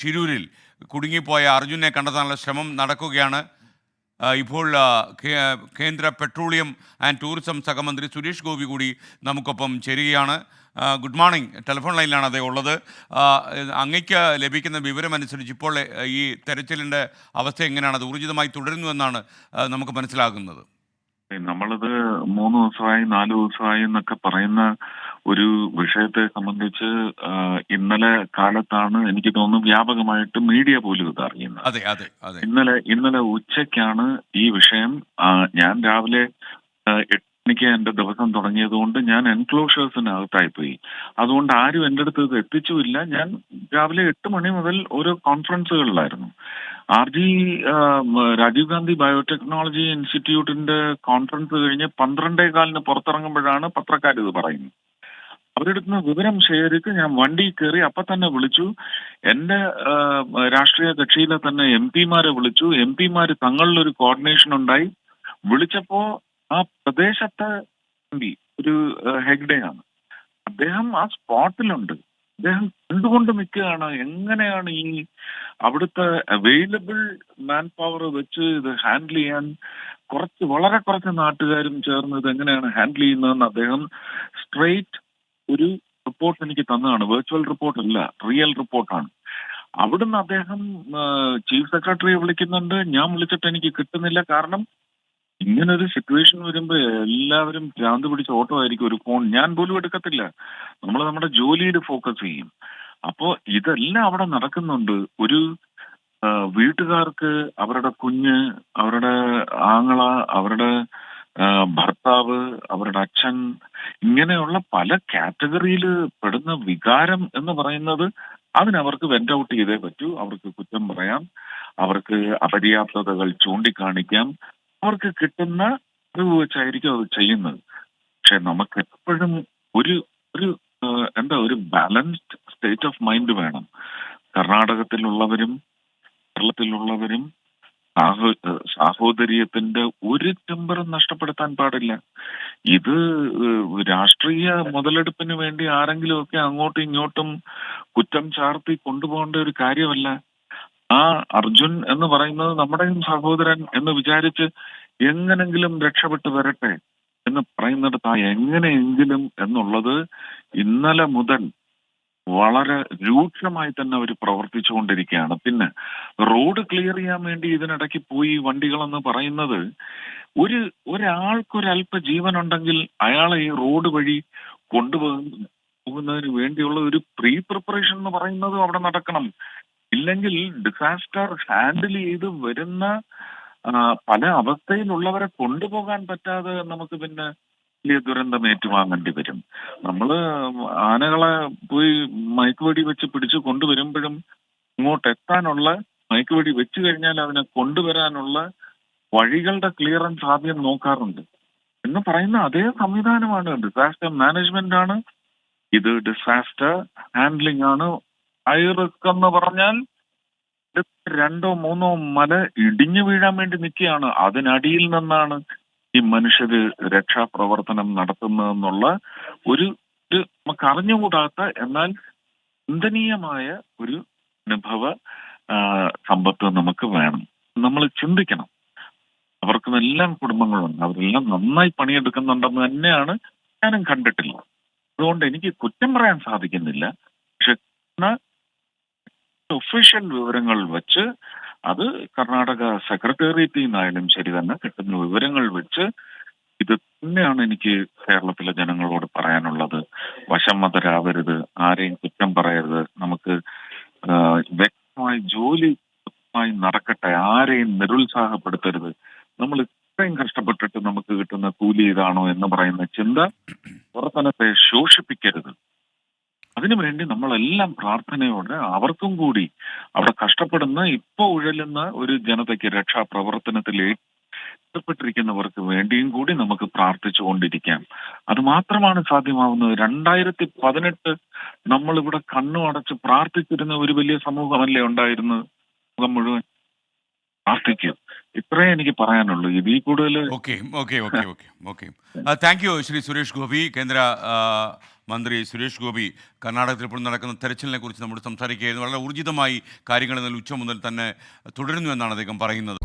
ഷിരൂരിൽ കുടുങ്ങിപ്പോയ അർജുനെ കണ്ടെത്താനുള്ള ശ്രമം നടക്കുകയാണ്. ഇപ്പോൾ കേന്ദ്ര പെട്രോളിയം ആൻഡ് ടൂറിസം സഹമന്ത്രി സുരേഷ് ഗോപി കൂടി നമുക്കൊപ്പം ചേരുകയാണ്. Good morning. ടെലിഫോൺ ലൈനിലാണ് അദ്ദേഹം ഉള്ളത്. അങ്ങയ്ക്ക് ലഭിക്കുന്ന വിവരമനുസരിച്ച് ഇപ്പോൾ ഈ തെരച്ചിലിൻ്റെ അവസ്ഥ എങ്ങനെയാണ്? അത് ഊർജിതമായി തുടരുന്നുവെന്നാണ് നമുക്ക് മനസ്സിലാകുന്നത്. നമ്മളിത് 3 ദിവസമായി 4 ദിവസമായി എന്നൊക്കെ പറയുന്ന ഒരു വിഷയത്തെ സംബന്ധിച്ച് ഇന്നലെ കാലത്താണ് എനിക്ക് തോന്നുന്നു വ്യാപകമായിട്ട് മീഡിയ പോലും ഇത് അറിയുന്നത്. അതെ അതെ അതെ. ഇന്നലെ ഉച്ചയ്ക്കാണ് ഈ വിഷയം. ഞാൻ രാവിലെ 8 മണിക്ക് എന്റെ ദിവസം തുടങ്ങിയത് കൊണ്ട് ഞാൻ എൻക്ലോഷേഴ്സിനകത്തായി പോയി. അതുകൊണ്ട് ആരും എൻ്റെ അടുത്ത് ഇത് എത്തിച്ചുമില്ല. ഞാൻ രാവിലെ 8 മണി മുതൽ ഓരോ കോൺഫറൻസുകളിലായിരുന്നു. രാജീവ് ഗാന്ധി ബയോടെക്നോളജി ഇൻസ്റ്റിറ്റ്യൂട്ടിന്റെ കോൺഫറൻസ് കഴിഞ്ഞ് 12:15 പുറത്തിറങ്ങുമ്പോഴാണ് പത്രക്കാർ ഇത് പറയുന്നത്. അവരുടെ അടുത്ത് വിവരം ശേഖരിച്ച് ഞാൻ വണ്ടിയിൽ കയറി. അപ്പൊ തന്നെ വിളിച്ചു. എന്റെ രാഷ്ട്രീയ കക്ഷിയിലെ തന്നെ MP മാരെ വിളിച്ചു. MP മാര് തങ്ങളിലൊരു കോർഡിനേഷൻ ഉണ്ടായി. വിളിച്ചപ്പോ ആ പ്രദേശത്തെ MP ഒരു ഹെഗ്ഡെയാണ്. അദ്ദേഹം ആ സ്പോട്ടിലുണ്ട്. അദ്ദേഹം കണ്ടുകൊണ്ട് നിൽക്കുകയാണ് എങ്ങനെയാണ് ഈ അവിടുത്തെ അവൈലബിൾ മാൻ പവർ വെച്ച് ഇത് ഹാൻഡിൽ ചെയ്യാൻ വളരെ കുറച്ച് നാട്ടുകാരും ചേർന്ന് ഇത് എങ്ങനെയാണ് ഹാൻഡിൽ ചെയ്യുന്നതെന്ന് അദ്ദേഹം സ്ട്രെയിറ്റ് ഒരു റിപ്പോർട്ട് എനിക്ക് തന്നതാണ്. വെർച്വൽ റിപ്പോർട്ട് അല്ല, റിയൽ റിപ്പോർട്ടാണ്. അവിടുന്ന് അദ്ദേഹം ചീഫ് സെക്രട്ടറിയെ വിളിക്കുന്നുണ്ട്. ഞാൻ വിളിച്ചിട്ട് എനിക്ക് കിട്ടുന്നില്ല. കാരണം ഇങ്ങനൊരു സിറ്റുവേഷൻ വരുമ്പോ എല്ലാവരും ഭ്രാന്ത് പിടിച്ച ഓട്ടോ ആയിരിക്കും. ഒരു ഫോൺ ഞാൻ പോലും എടുക്കത്തില്ല. നമ്മൾ നമ്മുടെ ജോലിയിൽ ഫോക്കസ് ചെയ്യും. അപ്പോ ഇതെല്ലാം അവിടെ നടക്കുന്നുണ്ട്. ഒരു വീട്ടുകാർക്ക് അവരുടെ കുഞ്ഞ്, അവരുടെ ആങ്ങള, അവരുടെ ഭർത്താവ്, അവരുടെ അച്ഛൻ, ഇങ്ങനെയുള്ള പല കാറ്റഗറിയിൽ പെടുന്ന വികാരം എന്ന് പറയുന്നത് അതിനവർക്ക് വെന്റ് ഔട്ട് ചെയ്തേ പറ്റൂ. അവർക്ക് കുറ്റം പറയാം, അവർക്ക് അപര്യാപ്തതകൾ ചൂണ്ടിക്കാണിക്കാം, അവർക്ക് കിട്ടുന്ന അറിവ് വെച്ചായിരിക്കും അത് ചെയ്യുന്നത്. പക്ഷെ നമുക്ക് എപ്പോഴും ഒരു ഒരു ഒരു ബാലൻസ്ഡ് സ്റ്റേറ്റ് ഓഫ് മൈൻഡ് വേണം. കർണാടകത്തിലുള്ളവരും കേരളത്തിലുള്ളവരും സാഹോദര്യത്തിന്റെ ഒരു ടെമ്പറും നഷ്ടപ്പെടുത്താൻ പാടില്ല. ഇത് രാഷ്ട്രീയ മുതലെടുപ്പിന് വേണ്ടി ആരെങ്കിലുമൊക്കെ അങ്ങോട്ടും ഇങ്ങോട്ടും കുറ്റം ചാർത്തി കൊണ്ടുപോകേണ്ട ഒരു കാര്യമല്ല. ആ അർജുൻ എന്ന് പറയുന്നത് നമ്മുടെയും സഹോദരൻ എന്ന് വിചാരിച്ച് എങ്ങനെങ്കിലും രക്ഷപ്പെട്ടു വരട്ടെ എന്ന് പറയുന്നിടത്ത് ആ എങ്ങനെയെങ്കിലും എന്നുള്ളത് ഇന്നലെ മുതൽ വളരെ രൂക്ഷമായി തന്നെ അവർ പ്രവർത്തിച്ചുകൊണ്ടിരിക്കുകയാണ്. പിന്നെ റോഡ് ക്ലിയർ ചെയ്യാൻ വേണ്ടി ഇതിനിടയ്ക്ക് പോയി വണ്ടികളെന്ന് പറയുന്നത് ഒരാൾക്കൊരല്പ ജീവനുണ്ടെങ്കിൽ അയാളെ ഈ റോഡ് വഴി പോകുന്നതിന് വേണ്ടിയുള്ള ഒരു പ്രിപ്പറേഷൻ എന്ന് പറയുന്നതും അവിടെ നടക്കണം. ഇല്ലെങ്കിൽ ഡിസാസ്റ്റർ ഹാൻഡിൽ ചെയ്ത് വരുന്ന പല അവസ്ഥയിലുള്ളവരെ കൊണ്ടുപോകാൻ പറ്റാതെ നമുക്ക് പിന്നെ വലിയ ദുരന്തം ഏറ്റുവാങ്ങേണ്ടി വരും. നമ്മള് ആനകളെ പോയി മയക്കുവെടി വെച്ച് പിടിച്ച് കൊണ്ടുവരുമ്പോഴും ഇങ്ങോട്ട് എത്താനുള്ള മയക്കുവെടി വെച്ച് കഴിഞ്ഞാൽ അതിനെ കൊണ്ടുവരാനുള്ള വഴികളുടെ ക്ലിയറൻസ് ആദ്യം നോക്കാറുണ്ട്. എന്ന് പറയുന്ന അതേ സംവിധാനമാണ്. ഡിസാസ്റ്റർ മാനേജ്മെന്റ് ആണ് ഇത്, ഡിസാസ്റ്റർ ഹാൻഡ്ലിംഗ് ആണ്. ഹൈ റിസ്ക് എന്ന് പറഞ്ഞാൽ 2-3 മല ഇടിഞ്ഞു വീഴാൻ വേണ്ടി നിൽക്കുകയാണ്. അതിനടിയിൽ നിന്നാണ് ഈ മനുഷ്യര് രക്ഷാപ്രവർത്തനം നടത്തുന്നതെന്നുള്ള ഒരു നമുക്ക് അറിഞ്ഞുകൂടാത്ത എന്നാൽ ചിന്തനീയമായ ഒരു അനുഭവ സമ്പത്ത് നമുക്ക് വേണം. നമ്മൾ ചിന്തിക്കണം. അവർക്കും എല്ലാം കുടുംബങ്ങളുണ്ട്, അവരെല്ലാം നന്നായി പണിയെടുക്കുന്നുണ്ടെന്ന് തന്നെയാണ് ഞാനും കണ്ടിട്ടില്ല. അതുകൊണ്ട് എനിക്ക് കുറ്റം പറയാൻ സാധിക്കുന്നില്ല. പക്ഷെ ഒഫീഷ്യൽ വിവരങ്ങൾ വെച്ച് അത് കർണാടക സെക്രട്ടേറിയറ്റിൽ നിന്നായാലും ശരി തന്നെ കിട്ടുന്ന വിവരങ്ങൾ വെച്ച് ഇത് തന്നെയാണ് എനിക്ക് കേരളത്തിലെ ജനങ്ങളോട് പറയാനുള്ളത്. വശംവദരാവരുത്, ആരെയും കുറ്റം പറയരുത്. നമുക്ക് വ്യക്തമായി ജോലി നടക്കട്ടെ, ആരെയും നിരുത്സാഹപ്പെടുത്തരുത്. നമ്മൾ ഇത്രയും കഷ്ടപ്പെട്ടിട്ട് നമുക്ക് കിട്ടുന്ന കൂലി ഇതാണോ എന്ന് പറയുന്ന ചിന്ത പ്രവർത്തനത്തെ ശോഷിപ്പിക്കരുത്. അതിനുവേണ്ടി നമ്മളെല്ലാം പ്രാർത്ഥനയോടെ അവർക്കും കൂടി അവിടെ കഷ്ടപ്പെടുന്ന ഇപ്പൊ ഉഴലുന്ന ഒരു ജനതയ്ക്ക് രക്ഷാപ്രവർത്തനത്തിൽ ഏർപ്പെട്ടിരിക്കുന്നവർക്ക് വേണ്ടിയും കൂടി നമുക്ക് പ്രാർത്ഥിച്ചുകൊണ്ടിരിക്കാം. അത് മാത്രമാണ് സാധ്യമാവുന്നത്. 2018 നമ്മളിവിടെ കണ്ണു അടച്ച് പ്രാർത്ഥിച്ചിരുന്ന ഒരു വലിയ സമൂഹമല്ലേ ഉണ്ടായിരുന്നത്. സമൂഹം മുഴുവൻ പ്രാർത്ഥിക്കും. ഇത്രേ എനിക്ക് പറയാനുള്ളൂ. ഇതിൽ കൂടുതൽ okay. Thank you Shri Suresh Gopi, കേന്ദ്ര മന്ത്രി സുരേഷ് ഗോപി കർണാടകത്തിൽ ഇപ്പോൾ നടക്കുന്ന തെരച്ചിലിനെ കുറിച്ച് നമ്മോട് സംസാരിക്കുകയായിരുന്നു. വളരെ ഊർജിതമായി കാര്യങ്ങൾ ഇന്നലെ ഉച്ച മുതൽ തന്നെ തുടരുന്നു എന്നാണ് അദ്ദേഹം പറയുന്നത്.